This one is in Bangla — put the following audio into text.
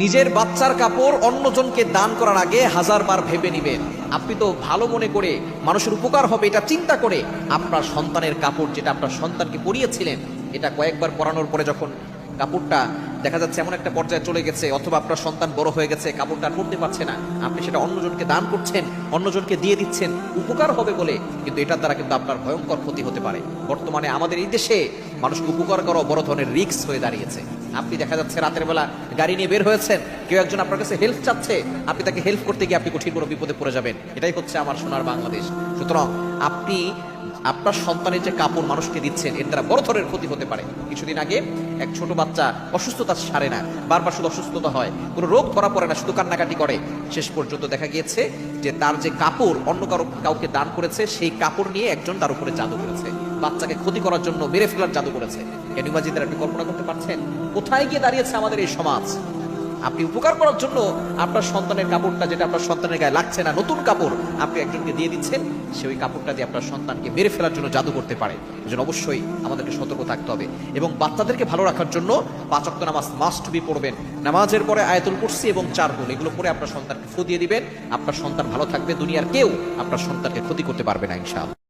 নিজের বাচ্চার কাপড় অন্যজনকে দান করার আগে হাজারবার ভেবে নেবেন। আপনি তো ভালো মনে করে মানুষের উপকার হবে এটা চিন্তা করে আপনার সন্তানের কাপড়, যেটা আপনার সন্তানকে পরিয়েছিলেন, এটা কয়েকবার পরানোর পরে যখন কাপড়টা দেখা যাচ্ছে এমন একটা পর্যায়ে চলে গেছে, অথবা আপনার সন্তান বড় হয়ে গেছে, কাপড়টা আর পরতে পারছে না, আপনি সেটা অন্যজনকে দান করছেন, অন্যজনকে দিয়ে দিচ্ছেন উপকার হবে বলে, কিন্তু এটার দ্বারা কিন্তু আপনার ভয়ঙ্কর ক্ষতি হতে পারে। বর্তমানে আমাদের এই দেশে মানুষকে উপকার করাও বড় ধরনের রিস্ক হয়ে দাঁড়িয়েছে। আপনি দেখা যাচ্ছে রাতের বেলা গাড়ি নিয়ে বের হয়েছেন, কেউ একজন আপনার কাছে হেল্প চাচ্ছে, আপনি তাকে হেল্প করতে গিয়ে আপনি কঠিন কোনো বিপদে পড়ে যাবেন। এটাই হচ্ছে আমার সোনার বাংলাদেশ। সুতরাং আপনি আপনার সন্তানের যে কাপড় মানুষকে দিচ্ছেন, এর দ্বারা বড় ধরনের ক্ষতি হতে পারে। কিছুদিন আগে এক ছোট বাচ্চা অসুস্থতা সারে না, বারবার শুধু অসুস্থতা হয়, কোনো রোগ ধরা পড়ে না, শুধু কান্নাকাটি করে। শেষ পর্যন্ত দেখা গিয়েছে যে তার যে কাপড় অন্য কাউকে দান করেছে, সেই কাপড় নিয়ে একজন তার উপরে জাদু করেছে, বাচ্চাকে ক্ষতি করার জন্য মেরে ফেলার জাদু করেছে। Can you imagine that? আপনি কল্পনা করতে পারছেন কোথায় গিয়ে দাঁড়িয়েছে আমাদের এই সমাজ? আপনি উপকার করার জন্য আপনার সন্তানের কাপড়টা, যেটা আপনার সন্তানের গায়ে লাগছে না, নতুন কাপড় আপনি একজনকে দিয়ে দিচ্ছেন, সে ওই কাপড়টা দিয়ে আপনার সন্তানকে মেরে ফেলার জন্য জাদু করতে পারে। এজন্য অবশ্যই আমাদেরকে সতর্ক থাকতে হবে এবং বাচ্চাদেরকে ভালো রাখার জন্য 5 ওয়াক্ত নামাজ মাস্ট বি পড়বেন। নামাজের পরে আয়াতুল কুরসি এবং 4 গুণ এগুলো পরে আপনার সন্তানকে ফু দিয়ে দিবেন। আপনার সন্তান ভালো থাকবে, দুনিয়ার কেউ আপনার সন্তানকে ক্ষতি করতে পারবে না ইনশাআল্লাহ।